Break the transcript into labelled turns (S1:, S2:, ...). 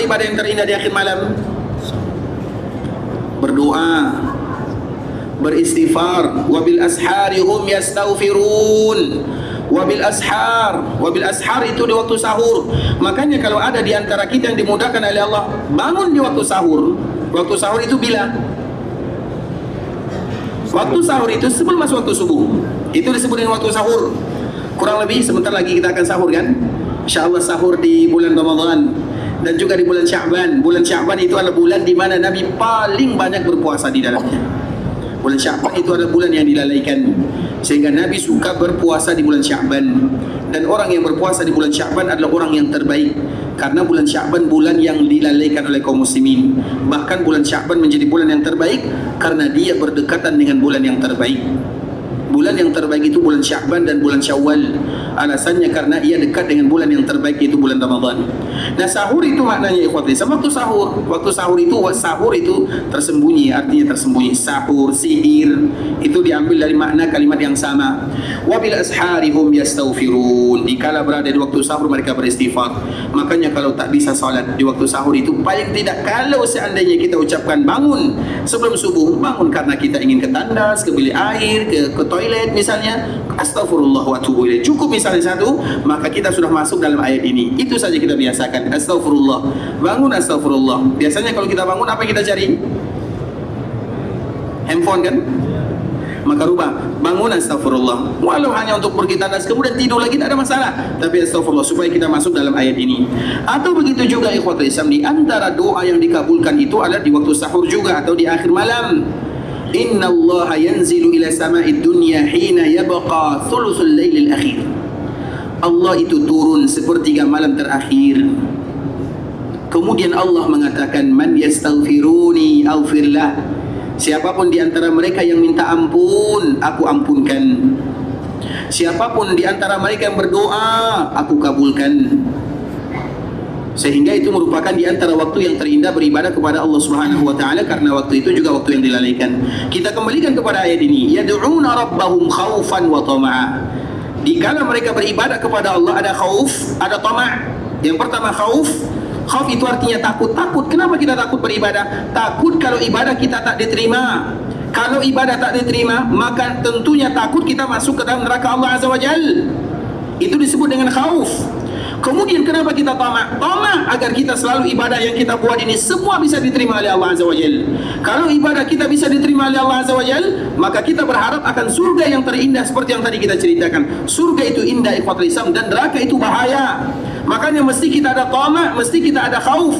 S1: ibadah yang terindah di akhir malam? Berdoa, beristighfar. Wabil ashari hum yastaghfirun. Wabil ashar itu di waktu sahur. Makanya kalau ada di antara kita yang dimudahkan oleh Allah bangun di waktu sahur. Waktu sahur itu bila? Waktu sahur itu sebelum masuk waktu subuh. Itu disebut dengan waktu sahur. Kurang lebih sebentar lagi kita akan sahur kan? InsyaAllah sahur di bulan Ramadan dan juga di bulan Sya'ban. Bulan Sya'ban itu adalah bulan di mana Nabi paling banyak berpuasa di dalamnya. Bulan Sya'ban itu adalah bulan yang dilalaikan, sehingga Nabi suka berpuasa di bulan Sya'ban. Dan orang yang berpuasa di bulan Sya'ban adalah orang yang terbaik, karena bulan Sya'ban bulan yang dilalaikan oleh kaum muslimin. Bahkan bulan Sya'ban menjadi bulan yang terbaik karena dia berdekatan dengan bulan yang terbaik. Bulan yang terbaik itu bulan Sya'ban dan bulan Syawal. Alasannya karena ia dekat dengan bulan yang terbaik, yaitu bulan Ramadan. Nah, sahur itu maknanya ikhwati, sama waktu sahur. Waktu sahur itu tersembunyi, artinya tersembunyi. Sahur, sihir itu diambil dari makna kalimat yang sama. Wabil ashari hum yastaghfirun. Dikala berada di waktu sahur mereka beristighfar. Makanya kalau tak bisa salat di waktu sahur itu, paling tidak kalau seandainya kita ucapkan bangun sebelum subuh, bangun karena kita ingin ke tandas, ke bilik air, ke toilet misalnya, astaghfirullah wa atubu ilaih, cukup misalnya satu, maka kita sudah masuk dalam ayat ini. Itu saja kita biasakan, astaghfirullah, bangun astaghfirullah. Biasanya kalau kita bangun apa kita cari? Handphone kan? Maka rubah, bangun astaghfirullah, walau hanya untuk pergi tandas kemudian tidur lagi, tak ada masalah, tapi astaghfirullah supaya kita masuk dalam ayat ini. Atau begitu juga ikhwatul Islam, di antara doa yang dikabulkan itu adalah di waktu sahur juga atau di akhir malam. Inna Allah yanzilu ila sama'id dunya hina yabqa thuluthul lailil akhir. Allah itu turun sepertiga malam terakhir. Kemudian Allah mengatakan, man yastaghfiruni aghfirlah. Siapapun di antara mereka yang minta ampun, aku ampunkan. Siapapun di antara mereka yang berdoa, aku kabulkan. Sehingga itu merupakan di antara waktu yang terindah beribadah kepada Allah Subhanahu wa taala, karena waktu itu juga waktu yang dilalaikan. Kita kembalikan kepada ayat ini, yad'una rabbahum khaufan wa tama'a. Dikala mereka beribadah kepada Allah ada khauf, ada tama'. Yang pertama khauf itu artinya takut. Takut, kenapa kita takut beribadah? Takut kalau ibadah kita tak diterima. Kalau ibadah tak diterima, maka tentunya takut kita masuk ke dalam neraka Allah Azza wa Jal. Itu disebut dengan khauf. Kemudian kenapa kita tamak? Tamak agar kita selalu ibadah yang kita buat ini semua bisa diterima oleh Allah Azza wa Jal. Kalau ibadah kita bisa diterima oleh Allah Azza wa Jal, maka kita berharap akan surga yang terindah seperti yang tadi kita ceritakan. Surga itu indah ikhwatul Islam, dan neraka itu bahaya. Makanya mesti kita ada tamak, mesti kita ada khauf.